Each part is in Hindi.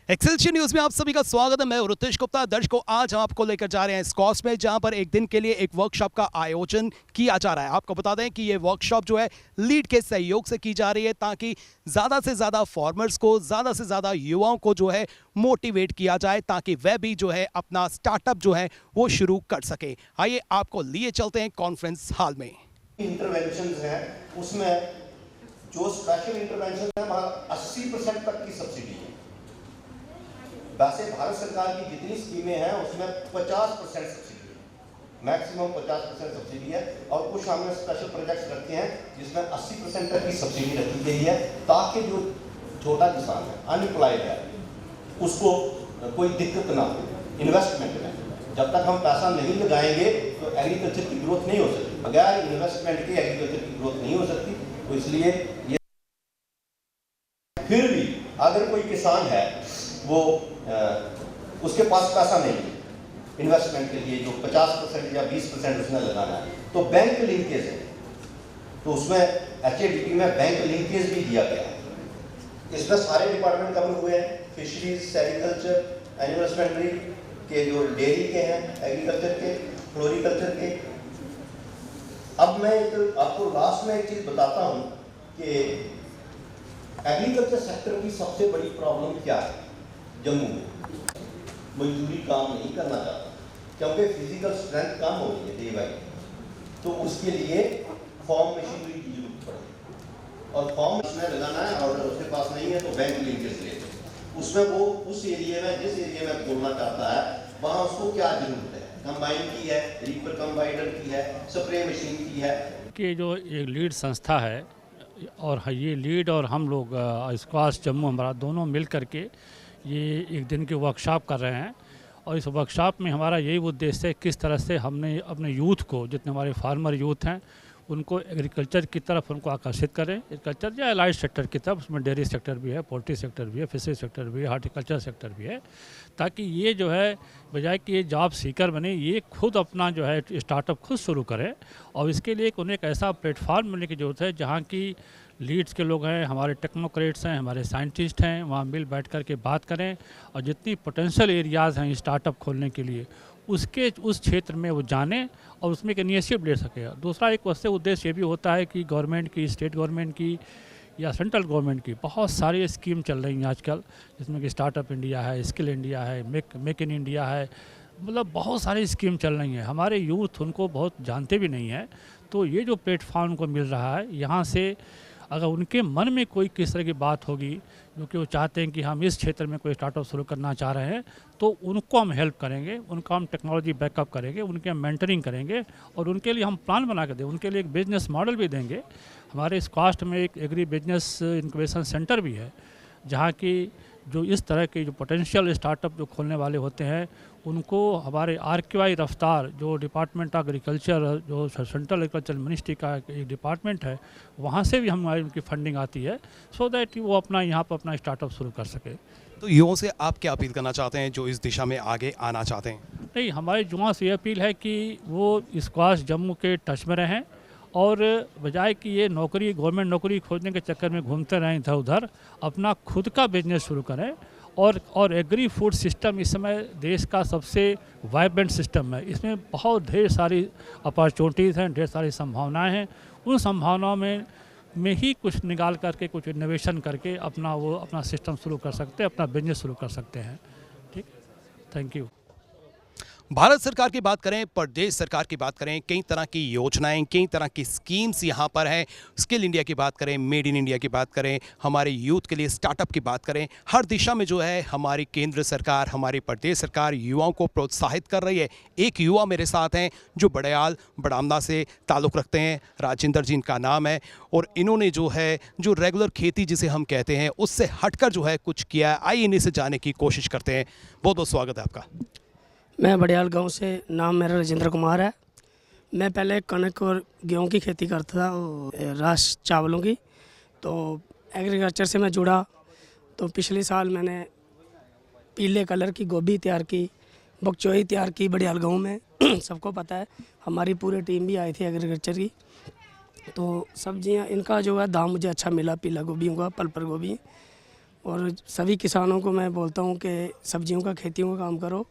एक्सेलशियर न्यूज में आप सभी का स्वागत है। मैं रुतेश गुप्ता। दर्शकों, आज हम आपको लेकर जा रहे हैं स्कॉट्स में, जहां पर एक दिन के लिए एक वर्कशॉप का आयोजन किया जा रहा है। आपको बता दें कि ये वर्कशॉप जो है लीड के सहयोग से की जा रही है, ताकि ज्यादा से ज्यादा फार्मर्स को, ज्यादा से ज्यादा युवाओं को जो है मोटिवेट किया जाए, ताकि वह भी जो है अपना स्टार्टअप जो है वो शुरू कर सके। आइए आपको लिए चलते हैं कॉन्फ्रेंस हॉल में। इंटरवेंशन है, उसमें जो स्पेशल इंटरवेंशन है वहाँ 80% तक की सब्सिडी है। वैसे भारत सरकार की जितनी स्कीमें हैं उसमें 50% सब्सिडी है, मैक्सिमम 50% सब्सिडी है। और कुछ हमने स्पेशल प्रोजेक्ट्स रखे हैं जिसमें 80% तक की सब्सिडी रखी गई है, ताकि जो छोटा किसान है, अनएम्प्लॉयड है, उसको कोई दिक्कत ना हो इन्वेस्टमेंट में। जब तक हम पैसा नहीं लगाएंगे तो एग्रीकल्चर की ग्रोथ नहीं हो सकती, बगैर इन्वेस्टमेंट के एग्रीकल्चर की ग्रोथ नहीं हो सकती। तो इसलिए ये फिर भी अगर कोई किसान है वो उसके पास पैसा नहीं है इन्वेस्टमेंट के लिए, जो 50% या 20% उसने लगाना है, तो बैंक लिंकेज है, तो उसमें HADP में बैंक लिंकेज भी दिया गया है। इसमें सारे डिपार्टमेंट कवर हुए हैं, फिशरीज, सेरिकल्चर, एनिमल हस्बेंड्री के, जो डेयरी के हैं, एग्रीकल्चर के, फ्लोरिकल्चर के। अब मैं आपको लास्ट में एक चीज बताता हूं कि एग्रीकल्चर सेक्टर की सबसे बड़ी प्रॉब्लम क्या है। जम्मू में मजदूरी काम नहीं करना चाहता, क्योंकि फिजिकल स्ट्रेंथ कम हो रही है डे बाई डे। तो उसके लिए फॉर्म मशीनरी की जरूरत पड़ेगी, और फॉर्म उसमें लगाना है और उसके पास नहीं है तो बैंक लिंकेज ले, उसमें वो उस एरिया में, जिस एरिया में खोलना चाहता है वहाँ उसको क्या जरूरत है, कंबाइन की है, रीपर कंबाइनर की है, स्प्रे मशीन की है। कि जो एक लीड संस्था है, और ये लीड और हम लोग स्क्वाश जम्मू हमारा दोनों मिल करके ये एक दिन की वर्कशॉप कर रहे हैं। और इस वर्कशॉप में हमारा यही उद्देश्य है, किस तरह से हमने अपने यूथ को, जितने हमारे फार्मर यूथ हैं, उनको एग्रीकल्चर की तरफ उनको आकर्षित करें। एग्रीकल्चर या एलाइड सेक्टर की तरफ, उसमें डेयरी सेक्टर भी है, पोल्ट्री सेक्टर भी है, फिशरी सेक्टर भी है, हार्टिकल्चर सेक्टर भी है, ताकि ये जो है बजाय कि ये जॉब सीकर बने, ये खुद अपना जो है स्टार्टअप खुद शुरू करें। और इसके लिए उन्हें एक ऐसा प्लेटफॉर्म मिलने की ज़रूरत है जहाँ की लीड्स के लोग हैं, हमारे टेक्नोक्रेट्स हैं, हमारे साइंटिस्ट हैं, वहाँ मिल बैठ कर के बात करें, और जितनी पोटेंशियल एरियाज़ हैं स्टार्टअप खोलने के लिए उस क्षेत्र में वो जाने और उसमें एक इनिशिएटिव ले सके। दूसरा एक उससे उद्देश्य ये भी होता है कि गवर्नमेंट की, स्टेट गवर्नमेंट की या सेंट्रल गवर्नमेंट की बहुत सारी स्कीम चल रही हैं आजकल, जिसमें कि स्टार्टअप इंडिया है, स्किल इंडिया है, मेक इन इंडिया है, मतलब बहुत सारी स्कीम चल रही हैं। हमारे यूथ उनको बहुत जानते भी नहीं हैं। तो ये जो प्लेटफॉर्म को मिल रहा है, यहाँ से अगर उनके मन में कोई किस तरह की बात होगी, क्योंकि वो चाहते हैं कि हम इस क्षेत्र में कोई स्टार्टअप शुरू करना चाह रहे हैं, तो उनको हम हेल्प करेंगे, उनको हम टेक्नोलॉजी बैकअप करेंगे, उनके हम मेंटरिंग करेंगे, और उनके लिए हम प्लान बना कर दें, उनके लिए एक बिजनेस मॉडल भी देंगे। हमारे इस कास्ट में एक एग्री बिजनेस इंक्यूबेशन सेंटर भी है, जहाँ की जो इस तरह के जो पोटेंशियल स्टार्टअप जो खोलने वाले होते हैं, उनको हमारे RQI रफ्तार, जो डिपार्टमेंट ऑफ एग्रीकल्चर, जो सेंट्रल एग्रीकल्चर मिनिस्ट्री का एक डिपार्टमेंट है, वहाँ से भी हमारी उनकी फंडिंग आती है, सो दैट वो अपना यहाँ पर अपना स्टार्टअप शुरू कर सके। तो युवाओं से आप क्या अपील करना चाहते हैं जो इस दिशा में आगे आना चाहते हैं? नहीं, हमारे युवाओं से ये अपील है कि वो स्क्वाश जम्मू के टच में रहें, और बजाय कि ये नौकरी, गवर्नमेंट नौकरी खोजने के चक्कर में घूमते रहें इधर उधर, अपना खुद का बिजनेस शुरू करें। और एग्री फूड सिस्टम इस समय देश का सबसे वाइब्रेंट सिस्टम है। इसमें बहुत ढेर सारी अपॉर्चुनिटीज़ हैं, ढेर सारी संभावनाएं हैं। उन संभावनाओं में ही कुछ निकाल करके, कुछ इनोवेशन करके अपना सिस्टम शुरू कर सकते हैं, अपना बिजनेस शुरू कर सकते हैं। ठीक, थैंक यू। भारत सरकार की बात करें, प्रदेश सरकार की बात करें, कई तरह की योजनाएं, कई तरह की स्कीम्स यहाँ पर हैं। स्किल इंडिया की बात करें, मेड इन इंडिया की बात करें, हमारे यूथ के लिए स्टार्टअप की बात करें, हर दिशा में जो है हमारी केंद्र सरकार, हमारी प्रदेश सरकार युवाओं को प्रोत्साहित कर रही है। एक युवा मेरे साथ हैं जो बड़याल बड़ामदा से ताल्लुक़ रखते हैं, राजेंद्र जी इनका नाम है, और इन्होंने जो है जो रेगुलर खेती जिसे हम कहते हैं उससे हटकर जो है कुछ किया है। आइए इन्हीं से जाने की कोशिश करते हैं। बहुत बहुत स्वागत है आपका। मैं बड़याल गांव से, नाम मेरा राजेंद्र कुमार है। मैं पहले कनक और गेहूं की खेती करता था, रास चावलों की। तो एग्रीकल्चर से मैं जुड़ा, तो पिछले साल मैंने पीले कलर की गोभी तैयार की, बकचोई तैयार की बड़याल गांव में। सबको पता है, हमारी पूरी टीम भी आई थी एग्रीकल्चर की। तो सब्जियां, इनका जो है दाम मुझे अच्छा मिला, पीला गोभी का, पल्पर गोभी। और सभी किसानों को मैं बोलता हूँ कि सब्जियों का खेतियों का काम करो।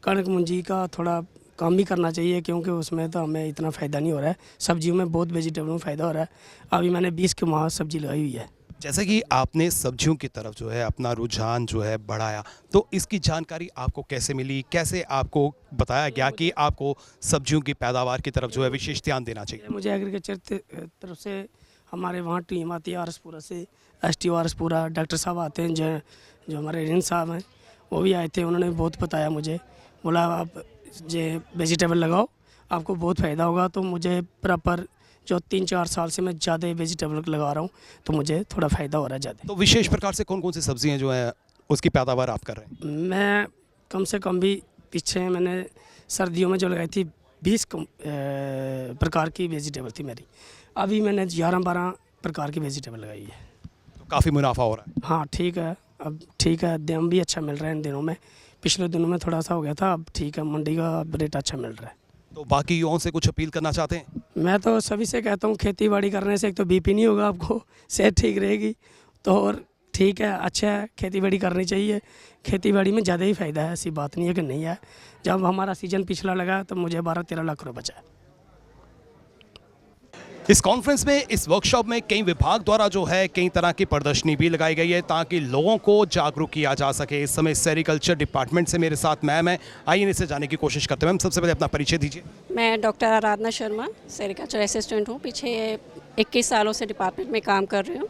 कणक मुंजी का थोड़ा काम भी करना चाहिए, क्योंकि उसमें तो हमें इतना फ़ायदा नहीं हो रहा है। सब्जियों में बहुत वेजिटेबल में फ़ायदा हो रहा है। अभी मैंने 20 के माह सब्जी लगाई हुई है। जैसे कि आपने सब्जियों की तरफ जो है अपना रुझान जो है बढ़ाया, तो इसकी जानकारी आपको कैसे मिली? कैसे आपको बताया गया कि आपको सब्जियों की पैदावार की तरफ जो है विशेष ध्यान देना चाहिए? मुझे एग्रीकल्चर तरफ से हमारे वहाँ टीम आती है आरसपुरा से, STO आरसपुरा डॉक्टर साहब आते हैं, जो हमारे रिन साहब हैं वो भी आए थे। उन्होंने बहुत बताया मुझे, बोला आप जे वेजिटेबल लगाओ, आपको बहुत फ़ायदा होगा। तो मुझे प्रॉपर जो 3-4 साल से मैं ज़्यादा वेजिटेबल लगा रहा हूँ, तो मुझे थोड़ा फ़ायदा हो रहा है ज़्यादा। तो विशेष प्रकार से कौन कौन सी सब्जियां जो हैं उसकी पैदावार आप कर रहे हैं? मैं कम से कम भी पीछे मैंने सर्दियों में जो लगाई थी 20 प्रकार की वेजिटेबल थी मेरी। अभी मैंने 11-12 प्रकार की वेजिटेबल लगाई है। तो काफ़ी मुनाफा हो रहा है। हाँ ठीक है, अब ठीक है, दाम भी अच्छा मिल रहा है इन दिनों में। पिछले दिनों में थोड़ा सा हो गया था, अब ठीक है, मंडी का रेट अच्छा मिल रहा है। तो बाकी युवाओं से कुछ अपील करना चाहते हैं? मैं तो सभी से कहता हूँ खेती बाड़ी करने से एक तो BP नहीं होगा, आपको सेहत ठीक रहेगी, तो और ठीक है, अच्छा है, खेती बाड़ी करनी चाहिए। खेती बाड़ी में ज़्यादा ही फ़ायदा है, ऐसी बात नहीं है कि नहीं है। जब हमारा सीजन पिछला लगा तो मुझे 12-13 लाख रुपये बचा है। इस कॉन्फ्रेंस में, इस वर्कशॉप में कई विभाग द्वारा जो है कई तरह की प्रदर्शनी भी लगाई गई है ताकि लोगों को जागरूक किया जा सके। इस समय सेरिकल्चर डिपार्टमेंट से मेरे साथ मैम है, आइए इनसे जानने की कोशिश करते हैं। मैम, सबसे पहले अपना परिचय दीजिए। मैं डॉक्टर आराधना शर्मा, सेरिकल्चर असिस्टेंट हूँ। पीछे 21 सालों से डिपार्टमेंट में काम कर रही हूँ।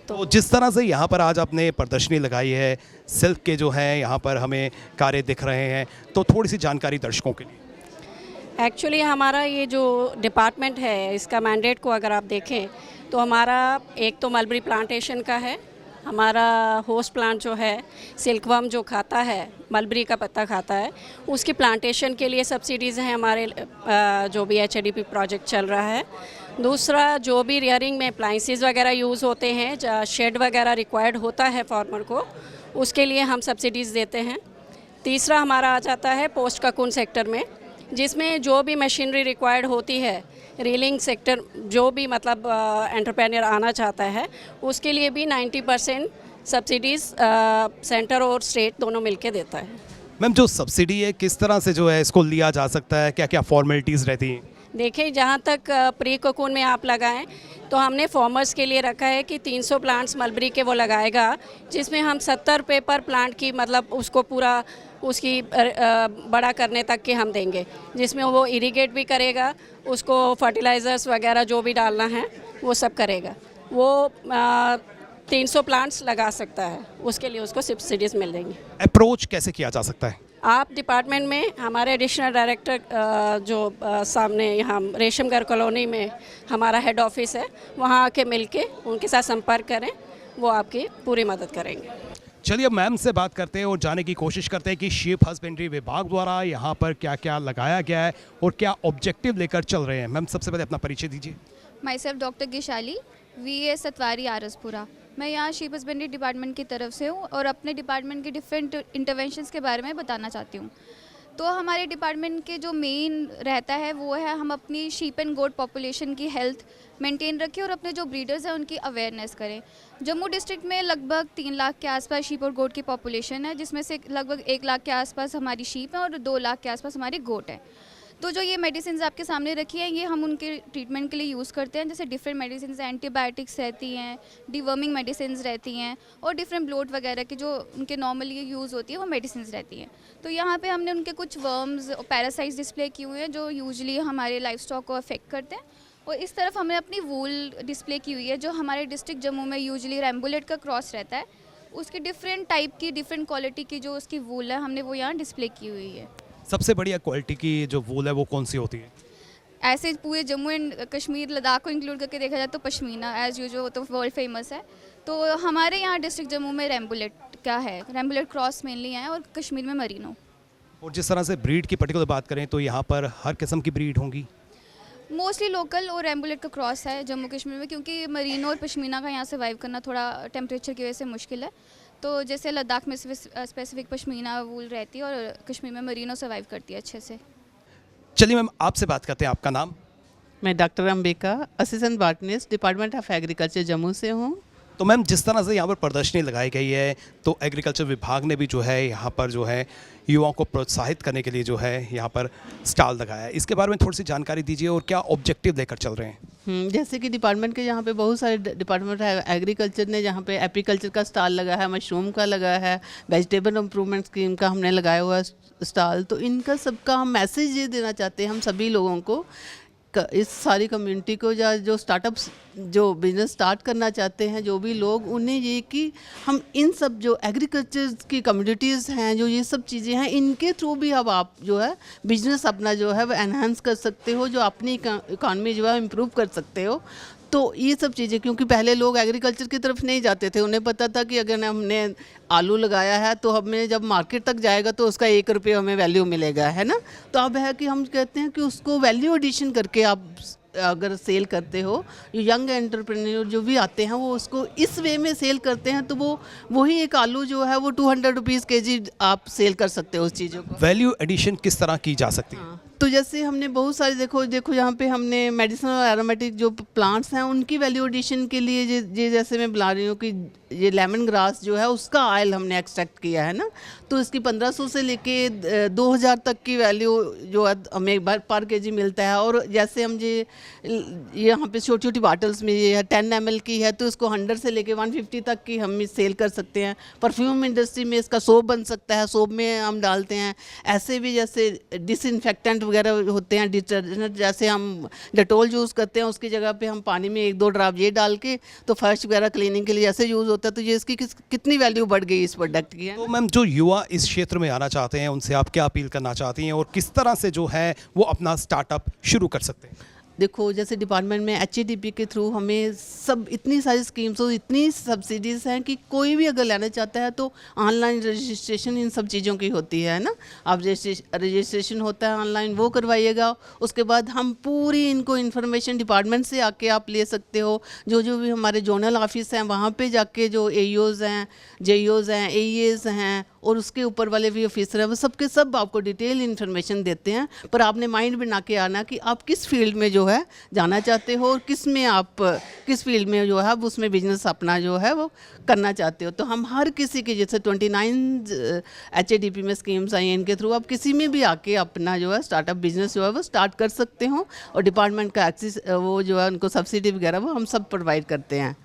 तो जिस तरह से यहाँ पर आज आपने प्रदर्शनी लगाई है, सिल्क के जो है यहाँ पर हमें कार्य दिख रहे हैं, तो थोड़ी सी जानकारी दर्शकों के लिए। एक्चुअली हमारा ये जो डिपार्टमेंट है, इसका मैंडेट को अगर आप देखें तो हमारा एक तो मलबरी प्लांटेशन का है। हमारा होस्ट प्लांट जो है सिल्कवर्म जो खाता है, मलबरी का पत्ता खाता है, उसकी प्लांटेशन के लिए सब्सिडीज़ हैं हमारे जो भी HADP प्रोजेक्ट चल रहा है। दूसरा, जो भी रियरिंग में अप्लाइंसेस वगैरह यूज़ होते हैं, जहाँ शेड वगैरह रिक्वायर्ड होता है फार्मर को, उसके लिए हम सब्सिडीज़ देते हैं। तीसरा हमारा आ जाता है पोस्ट ककून सेक्टर में, जिसमें जो भी मशीनरी रिक्वायर्ड होती है, रीलिंग सेक्टर जो भी मतलब एंटरप्रेन्योर आना चाहता है, उसके लिए भी 90% सब्सिडीज़ सेंटर और स्टेट दोनों मिलके देता है। मैम, जो सब्सिडी है किस तरह से जो है इसको लिया जा सकता है, क्या क्या फॉर्मेलिटीज़ रहती हैं? देखिए, जहाँ तक प्री कोकून में आप लगाएं तो हमने फार्मर्स के लिए रखा है कि 300 प्लांट्स मलबरी के वो लगाएगा, जिसमें हम 70 रुपये पर प्लांट की मतलब उसको पूरा उसकी बड़ा करने तक के हम देंगे, जिसमें वो इरिगेट भी करेगा, उसको फर्टिलाइज़र्स वगैरह जो भी डालना है वो सब करेगा। वो 300 प्लांट्स लगा सकता है, उसके लिए उसको सब्सिडीज़ मिल देंगी। अप्रोच कैसे किया जा सकता है? आप डिपार्टमेंट में हमारे एडिशनल डायरेक्टर जो सामने यहाँ रेशमगढ़ कॉलोनी में हमारा हेड ऑफिस है, वहाँ आके मिलके उनके साथ संपर्क करें, वो आपकी पूरी मदद करेंगे। चलिए, अब मैम से बात करते हैं और जानने की कोशिश करते हैं कि शीप हस्बेंड्री विभाग द्वारा यहाँ पर क्या क्या लगाया गया है और क्या ऑब्जेक्टिव लेकर चल रहे हैं। मैम, सबसे पहले अपना परिचय दीजिए। माई सेल्फ डॉक्टर गिशाली, VA सतवारी आरसपुरा। मैं यहाँ शीप हस्बेंड्री डिपार्टमेंट की तरफ से हूँ और अपने डिपार्टमेंट के डिफरेंट इंटरवेंशंस के बारे में बताना चाहती हूँ। तो हमारे डिपार्टमेंट के जो मेन रहता है वो है हम अपनी शीप एंड गोट पॉपुलेशन की हेल्थ मेंटेन रखें और अपने जो ब्रीडर्स हैं उनकी अवेयरनेस करें। जम्मू डिस्ट्रिक्ट में लगभग 3 लाख के आसपास शीप और गोट की पॉपुलेशन है, जिसमें से लगभग 1 लाख के आसपास हमारी शीप है और 2 लाख के आसपास हमारी गोट है। तो जो ये मेडिसिन आपके सामने रखी है, ये हम उनके ट्रीटमेंट के लिए यूज़ करते हैं। जैसे डिफरेंट मेडिसिन, एंटीबायोटिक्स रहती हैं, डिवर्मिंग मेडिसिन रहती हैं और डिफरेंट ब्लोट वगैरह की जो उनके नॉर्मली यूज़ होती है वो मेडिसिन रहती हैं। तो यहाँ पे हमने उनके कुछ वर्म्स और पैरासाइट्स डिस्प्ले किए हुए हैं जो यूजली हमारे लाइफ स्टॉक को अफेक्ट करते हैं। और इस तरफ हमने अपनी वूल डिस्प्ले की हुई है, जो हमारे डिस्ट्रिक्ट जम्मू में यूजली रैम्बुलेट का क्रॉस रहता है, उसकी डिफरेंट टाइप की डिफरेंट क्वालिटी की जो उसकी वूल है हमने वो यहाँ डिस्प्ले की हुई है। सबसे बढ़िया क्वालिटी की जो वूल है वो कौन सी होती है? ऐसे पूरे जम्मू एंड कश्मीर लद्दाख को इंक्लूड करके देखा जाए तो पश्मीना एज यूजुअल वो तो वर्ल्ड फेमस है। तो हमारे यहाँ डिस्ट्रिक्ट जम्मू में रैम्बुलेट का है, रैम्बुलेट क्रॉस मेनली है, और कश्मीर में मरीनो। और जिस तरह से ब्रीड की पर्टिकुलर बात करें तो यहाँ पर हर किस्म की ब्रीड होंगी? मोस्टली लोकल और रैम्बुलेट का क्रॉस है जम्मू कश्मीर में, क्योंकि मरीनो और पश्मीना का यहाँ सर्वाइव करना थोड़ा टेम्परेचर की वजह से मुश्किल है। तो जैसे लद्दाख में स्पेसिफिक पश्मीना वूल रहती है और कश्मीर में मरीनो सर्वाइव करती है अच्छे से। चलिए मैम, आपसे बात करते हैं। आपका नाम? मैं doctor Ambika, assistant botanist, department of agriculture Jammu से हूँ। तो मैम जिस तरह से यहाँ पर प्रदर्शनी लगाई गई है तो एग्रीकल्चर विभाग ने भी जो है यहाँ पर जो है युवाओं को प्रोत्साहित करने के लिए जो है यहाँ पर स्टॉल लगाया है, इसके बारे में थोड़ी सी जानकारी दीजिए और क्या ऑब्जेक्टिव लेकर चल रहे हैं। जैसे कि डिपार्टमेंट के यहाँ पे बहुत सारे डिपार्टमेंट है। एग्रीकल्चर ने यहाँ पे एपीकल्चर का स्टॉल लगा है, मशरूम का लगा है, वेजिटेबल इम्प्रूवमेंट स्कीम का हमने लगाया हुआ स्टॉल। तो इनका सबका हम मैसेज ये देना चाहते हैं हम सभी लोगों को, इस सारी कम्युनिटी को, या जो स्टार्टअप्स जो बिज़नेस स्टार्ट करना चाहते हैं जो भी लोग, उन्हें ये कि हम इन सब जो एग्रीकल्चर की कम्युनिटीज़ हैं, जो ये सब चीज़ें हैं, इनके थ्रू भी अब आप जो है बिज़नेस अपना जो है वो एनहांस कर सकते हो, जो अपनी इकॉनमी जो है इम्प्रूव कर सकते हो। तो ये सब चीज़ें, क्योंकि पहले लोग एग्रीकल्चर की तरफ नहीं जाते थे, उन्हें पता था कि अगर हमने आलू लगाया है तो हमें जब मार्केट तक जाएगा तो उसका 1 रुपये हमें वैल्यू मिलेगा, है ना। तो अब है कि हम कहते हैं कि उसको वैल्यू एडिशन करके आप अगर सेल करते हो, जो यंग एंटरप्रेन्योर जो भी आते हैं वो उसको इस वे में सेल करते हैं, तो वो वही एक आलू जो है वो 200 रुपीज़ केजी आप सेल कर सकते हो उस चीज़ों को। वैल्यू एडिशन किस तरह की जा सकती है? हाँ, तो जैसे हमने बहुत सारे देखो यहाँ पे हमने मेडिसिनल और एरोमेटिक जो प्लांट्स हैं उनकी वैल्यू एडिशन के लिए ये जैसे मैं बुला रही हूँ कि ये लेमन ग्रास जो है उसका ऑयल हमने एक्सट्रैक्ट किया है ना, तो इसकी 1500 से लेके 2000 तक की वैल्यू जो है हमें पर केजी मिलता है। और जैसे हम ये यहाँ पे छोटी छोटी बॉटल्स में ये 10 ml की है तो इसको 100 से लेके 150 तक की हम सेल कर सकते हैं। परफ्यूम इंडस्ट्री में इसका सोप बन सकता है, सोप में हम डालते हैं। ऐसे भी जैसे डिसइंफेक्टेंट वगैरह होते हैं, डिटर्जेंट जैसे हम डेटोल यूज़ करते हैं उसकी जगह पे हम पानी में 1-2 ड्रॉप ये डाल के तो फर्श वगैरह क्लीनिंग के लिए ऐसे यूज़ होता है। तो ये इसकी कितनी वैल्यू बढ़ गई इस प्रोडक्ट की, है तो मैम जो युवा इस क्षेत्र में आना चाहते हैं उनसे आप क्या अपील करना चाहती हैं और किस तरह से जो है वो अपना स्टार्टअप शुरू कर सकते हैं? देखो जैसे डिपार्टमेंट में HADP के थ्रू हमें सब इतनी सारी स्कीम्स और इतनी सब्सिडीज़ हैं कि कोई भी अगर लेना चाहता है तो ऑनलाइन रजिस्ट्रेशन इन सब चीज़ों की होती है ना। आप रजिस्ट्रेशन होता है ऑनलाइन, वो करवाइएगा। उसके बाद हम पूरी इनको इन्फॉर्मेशन डिपार्टमेंट से आके आप ले सकते हो। जो भी हमारे जोनल ऑफिस हैं वहाँ पे जाके जो AEOs हैं, JEOs हैं, AEAs हैं और उसके ऊपर वाले भी ऑफिसर हैं, वो सबके सब आपको डिटेल इन्फॉर्मेशन देते हैं। पर आपने माइंड बना के आना कि आप किस फील्ड में जो है जाना चाहते हो और किस में आप किस फील्ड में जो है आप उसमें बिजनेस अपना जो है वो करना चाहते हो। तो हम हर किसी के जैसे 29 HADP में स्कीम्स आई हैं, इनके थ्रू आप किसी में भी आके अपना जो है स्टार्टअप बिजनेस जो है वो स्टार्ट कर सकते हो। और डिपार्टमेंट का एक्सेस वो जो है उनको सब्सिडी वगैरह वो हम सब प्रोवाइड करते हैं।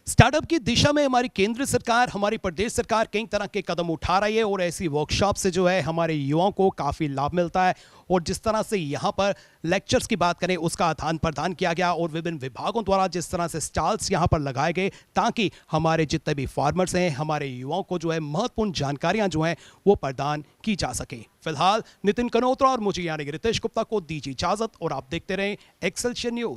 स्टार्टअप की दिशा में हमारी केंद्र सरकार, हमारी प्रदेश सरकार कई तरह के कदम उठा रही है और ऐसी वर्कशॉप से जो है हमारे युवाओं को काफ़ी लाभ मिलता है। और जिस तरह से यहाँ पर लेक्चर्स की बात करें उसका आदान प्रदान किया गया और विभिन्न विभागों द्वारा जिस तरह से स्टॉल्स यहाँ पर लगाए गए ताकि हमारे जितने भी फार्मर्स हैं, हमारे युवाओं को जो है महत्वपूर्ण जानकारियाँ जो हैं वो प्रदान की जा सके। फिलहाल नितिन कनोत्रा और मुझे यानी रितेश गुप्ता को दीजिए इजाज़त और आप देखते रहें एक्सेलशियर न्यूज़।